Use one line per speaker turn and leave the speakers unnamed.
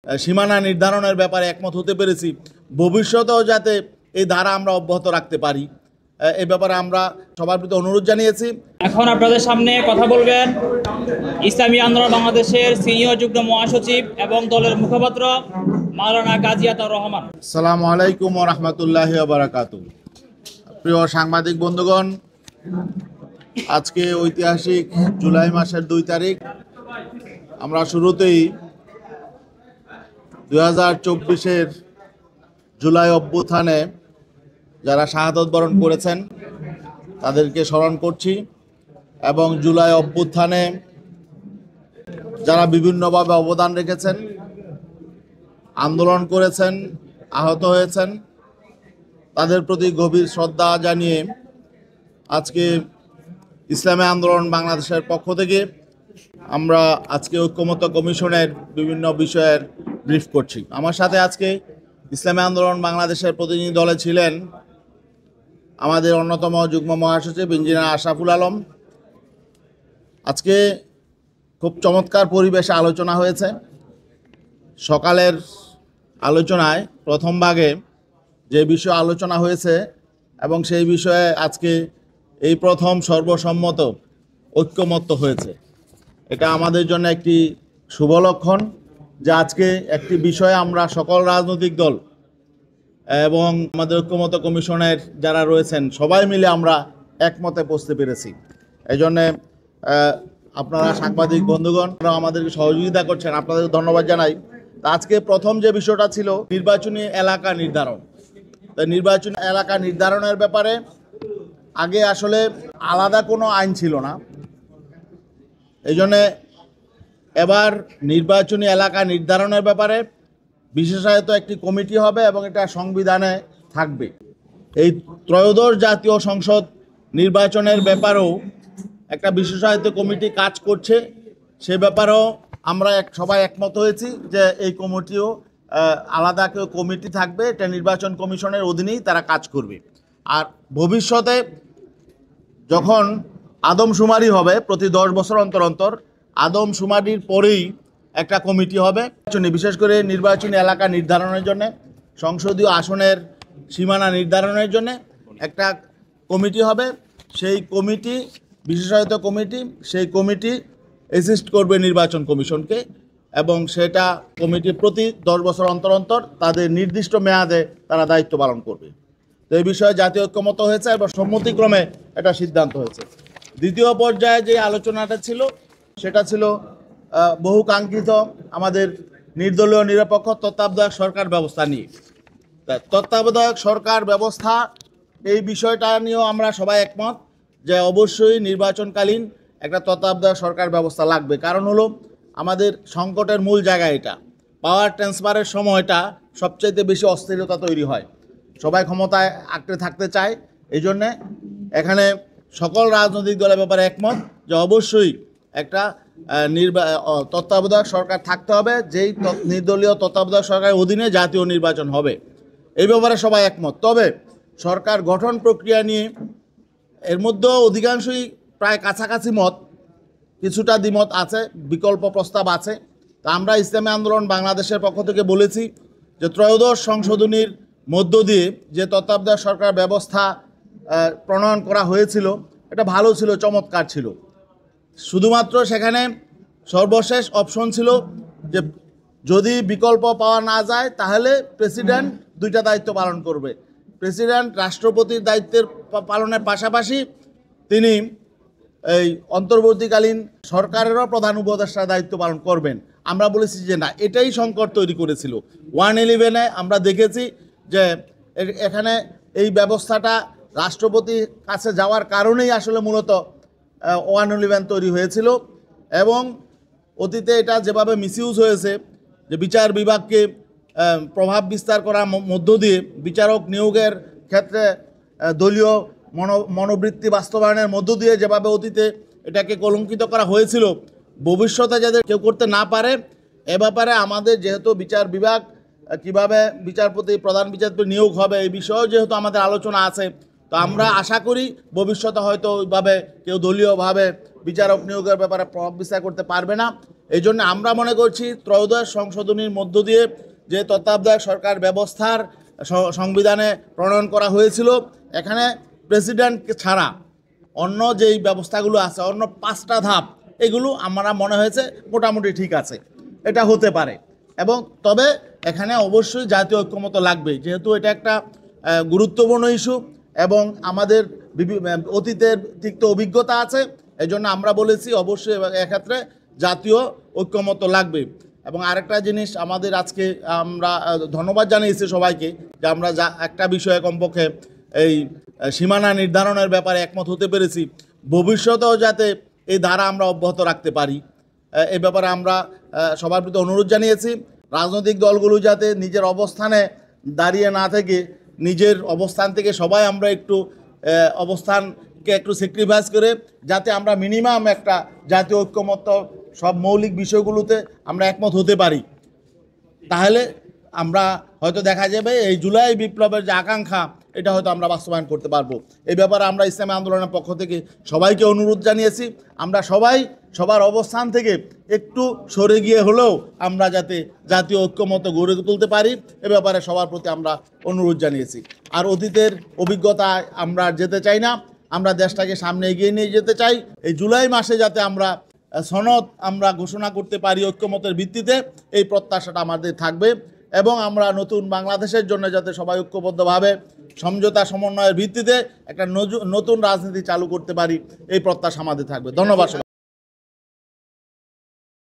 সীমানা নির্ধারণের ব্যাপারে একমত হতে পেরেছি। ভবিষ্যতেও যাতে এই ধারা আমরা অব্যাহত রাখতে পারি, এই ব্যাপারে আমরা সবার প্রতি অনুরোধ জানিয়েছি।
এখন আপনাদের সামনে কথা বলবেন ইসলামী আন্দোলন বাংলাদেশের সিনিয়র যুগ্ম মহাসচিব এবং দলের মুখপাত্র মাওলানা গাজী আতাউর রহমান।
আসসালামু আলাইকুম ওয়া রাহমাতুল্লাহি ওয়া বারাকাতুহু। প্রিয় সাংবাদিক বন্ধুগণ, আজকে ঐতিহাসিক জুলাই মাসের 2 তারিখ। আমরা শুরুতেই 2024-এর জুলাই অভ্যুত্থানে যারা শাহাদত বরণ করেছেন তাদেরকে স্মরণ করছি, এবং জুলাই অভ্যুত্থানে যারা বিভিন্নভাবে অবদান রেখেছেন, আন্দোলন করেছেন, আহত হয়েছেন, তাদের প্রতি গভীর শ্রদ্ধা জানিয়ে আজকে ইসলামী আন্দোলন বাংলাদেশের পক্ষ থেকে আমরা আজকে ঐক্যমত্য কমিশনের বিভিন্ন বিষয়ের ব্রিফ করছি। আমার সাথে আজকে ইসলামী আন্দোলন বাংলাদেশের প্রতিনিধি দলে ছিলেন আমাদের অন্যতম যুগ্ম মহাসচিব ইঞ্জিনিয়ার আশরাফুল আলম। আজকে খুব চমৎকার পরিবেশে আলোচনা হয়েছে। সকালের আলোচনায় প্রথম ভাগে যে বিষয় আলোচনা হয়েছে এবং সেই বিষয়ে আজকে এই প্রথম সর্বসম্মত ঐক্যমত্য হয়েছে, এটা আমাদের জন্য একটি শুভ লক্ষণ যে আজকে একটি বিষয়ে আমরা সকল রাজনৈতিক দল এবং আমাদের ঐক্যমত্য কমিশনের যারা রয়েছেন সবাই মিলে আমরা একমতে পৌঁছতে পেরেছি। এই জন্যে আপনারা সাংবাদিক বন্ধুগণ আমাদেরকে সহযোগিতা করছেন, আপনাদের ধন্যবাদ জানাই। আজকে প্রথম যে বিষয়টা ছিল নির্বাচনী এলাকা নির্ধারণ। তো নির্বাচনী এলাকা নির্ধারণের ব্যাপারে আগে আসলে আলাদা কোনো আইন ছিল না, এই জন্যে এবার নির্বাচনী এলাকা নির্ধারণের ব্যাপারে বিশেষায়িত একটি কমিটি হবে এবং এটা সংবিধানে থাকবে। এই ত্রয়োদশ জাতীয় সংসদ নির্বাচনের ব্যাপারেও একটা বিশেষায়িত কমিটি কাজ করছে, সে ব্যাপারেও আমরা সবাই একমত হয়েছি যে এই কমিটিও আলাদা কেউ কমিটি থাকবে, এটা নির্বাচন কমিশনের অধীনেই তারা কাজ করবে। আর ভবিষ্যতে যখন আদমশুমারি হবে প্রতি 10 বছর অন্তর অন্তর, আদমশুমারির পরেই একটা কমিটি হবে বিশেষ করে নির্বাচনী এলাকা নির্ধারণের জন্য, সংসদীয় আসনের সীমানা নির্ধারণের জন্য একটা কমিটি হবে। সেই কমিটি বিশেষায়িত কমিটি, সেই কমিটি অ্যাসিস্ট করবে নির্বাচন কমিশনকে, এবং সেটা কমিটি প্রতি 10 বছর অন্তর অন্তর তাদের নির্দিষ্ট মেয়াদে তারা দায়িত্ব পালন করবে। তো এই বিষয়ে জাতীয় ঐক্যমত্য হয়েছে এবং সম্মতিক্রমে এটা সিদ্ধান্ত হয়েছে। দ্বিতীয় পর্যায়ে যে আলোচনাটা ছিল সেটা ছিল বহু কাঙ্ক্ষিত আমাদের নির্দলীয় নিরপেক্ষ তত্ত্বাবধায়ক সরকার ব্যবস্থা নিয়ে। তত্ত্বাবধায়ক সরকার ব্যবস্থা এই বিষয়টা নিয়েও আমরা সবাই একমত যে অবশ্যই নির্বাচনকালীন একটা তত্ত্বাবধায়ক সরকার ব্যবস্থা লাগবে। কারণ হলো আমাদের সংকটের মূল জায়গা এটা, পাওয়ার ট্রান্সফারের সময়টা সবচাইতে বেশি অস্থিরতা তৈরি হয়, সবাই ক্ষমতায় আঁকড়ে থাকতে চায়। এই জন্যে এখানে সকল রাজনৈতিক দলের ব্যাপারে একমত যে অবশ্যই একটা তত্ত্বাবধায়ক সরকার থাকতে হবে, যেই নির্দলীয় তত্ত্বাবধায়ক সরকারের অধীনে জাতীয় নির্বাচন হবে, এই ব্যাপারে সবাই একমত। তবে সরকার গঠন প্রক্রিয়া নিয়ে এর মধ্যেও অধিকাংশই প্রায় কাছাকাছি মত, কিছুটা দ্বিমত আছে, বিকল্প প্রস্তাব আছে। তা আমরা ইসলামী আন্দোলন বাংলাদেশের পক্ষ থেকে বলেছি যে ত্রয়োদশ সংশোধনীর মধ্য দিয়ে যে তত্ত্বাবধায়ক সরকার ব্যবস্থা প্রণয়ন করা হয়েছিল এটা ভালো ছিল, চমৎকার ছিল। শুধুমাত্র সেখানে সর্বশেষ অপশন ছিল যে যদি বিকল্প পাওয়া না যায় তাহলে প্রেসিডেন্ট 2টা দায়িত্ব পালন করবে। প্রেসিডেন্ট রাষ্ট্রপতির দায়িত্বের পালনের পাশাপাশি তিনি এই অন্তর্বর্তীকালীন সরকারেরও প্রধান উপদেষ্টার দায়িত্ব পালন করবেন। আমরা বলেছি যে না, এটাই সংকট তৈরি করেছিল। 111-এ আমরা দেখেছি যে এখানে এই ব্যবস্থাটা রাষ্ট্রপতির কাছে যাওয়ার কারণেই আসলে মূলত 111 তৈরি হয়েছিল, এবং অতীতে এটা যেভাবে মিসইউজ হয়েছে যে বিচার বিভাগকে প্রভাব বিস্তার করার মধ্য দিয়ে বিচারক নিয়োগের ক্ষেত্রে দলীয় মনোবৃত্তি বাস্তবায়নের মধ্য দিয়ে যেভাবে অতীতে এটাকে কলঙ্কিত করা হয়েছিল, ভবিষ্যতে যাতে কেউ করতে না পারে এ ব্যাপারে আমাদের যেহেতু বিচার বিভাগ কিভাবে বিচারপতি প্রধান বিচারপতি নিয়োগ হবে এই বিষয়েও যেহেতু আমাদের আলোচনা আছে, তো আমরা আশা করি ভবিষ্যতে হয়তো ওইভাবে কেউ দলীয়ভাবে বিচারক নিয়োগের ব্যাপারে প্রভাব বিস্তার করতে পারবে না। এই জন্য আমরা মনে করছি ত্রয়োদশ সংশোধনীর মধ্য দিয়ে যে তত্ত্বাবধায়ক সরকার ব্যবস্থার সংবিধানে প্রণয়ন করা হয়েছিল, এখানে প্রেসিডেন্ট ছাড়া অন্য যেই ব্যবস্থাগুলো আছে, অন্য 5টা ধাপ, এগুলো আমরা মনে হয়েছে মোটামুটি ঠিক আছে, এটা হতে পারে। এবং তবে এখানে অবশ্যই জাতীয় ঐক্যমত লাগবে, যেহেতু এটা একটা গুরুত্বপূর্ণ ইস্যু এবং আমাদের অতীতের তিক্ত অভিজ্ঞতা আছে। এই জন্য আমরা বলেছি অবশ্যই এক্ষেত্রে জাতীয় ঐক্যমত লাগবে। এবং আরেকটা জিনিস আমাদের আজকে আমরা ধন্যবাদ জানিয়েছি সবাইকে যে আমরা একটা বিষয়ে কমপক্ষে এই সীমানা নির্ধারণের ব্যাপারে একমত হতে পেরেছি। ভবিষ্যতেও যাতে এই ধারা আমরা অব্যাহত রাখতে পারি, এই ব্যাপারে আমরা সবার প্রতি অনুরোধ জানিয়েছি। রাজনৈতিক দলগুলো যাতে নিজের অবস্থানে দাঁড়িয়ে না থেকে নিজের অবস্থান থেকে সবাই আমরা একটু অবস্থানকে একটু স্যাক্রিফাইস করে যাতে আমরা মিনিমাম একটা জাতীয় ঐক্যমত সব মৌলিক বিষয়গুলোতে আমরা একমত হতে পারি, তাহলে আমরা হয়তো দেখা যাবে এই জুলাই বিপ্লবের যে আকাঙ্ক্ষা এটা হয়তো আমরা বাস্তবায়ন করতে পারবো। এই ব্যাপারে আমরা ইসলামী আন্দোলনের পক্ষ থেকে সবাইকে অনুরোধ জানিয়েছি, আমরা সবাই সবার অবস্থান থেকে একটু সরে গিয়ে হলেও আমরা যাতে জাতীয় ঐক্যমত গড়ে তুলতে পারি, এ ব্যাপারে সবার প্রতি আমরা অনুরোধ জানিয়েছি। আর অতীতের অভিজ্ঞতায় আমরা যেতে চাই না, আমরা দেশটাকে সামনে এগিয়ে নিয়ে যেতে চাই। এই জুলাই মাসে যাতে আমরা সনদ আমরা ঘোষণা করতে পারি ঐক্যমতের ভিত্তিতে, এই প্রত্যাশাটা আমাদের থাকবে। এবং আমরা নতুন বাংলাদেশের জন্য যাতে সবাই ঐক্যবদ্ধভাবে সমঝোতা সমন্বয়ের ভিত্তিতে একটা নতুন রাজনীতি চালু করতে পারি, এই প্রত্যাশা আমাদের থাকবে। ধন্যবাদ।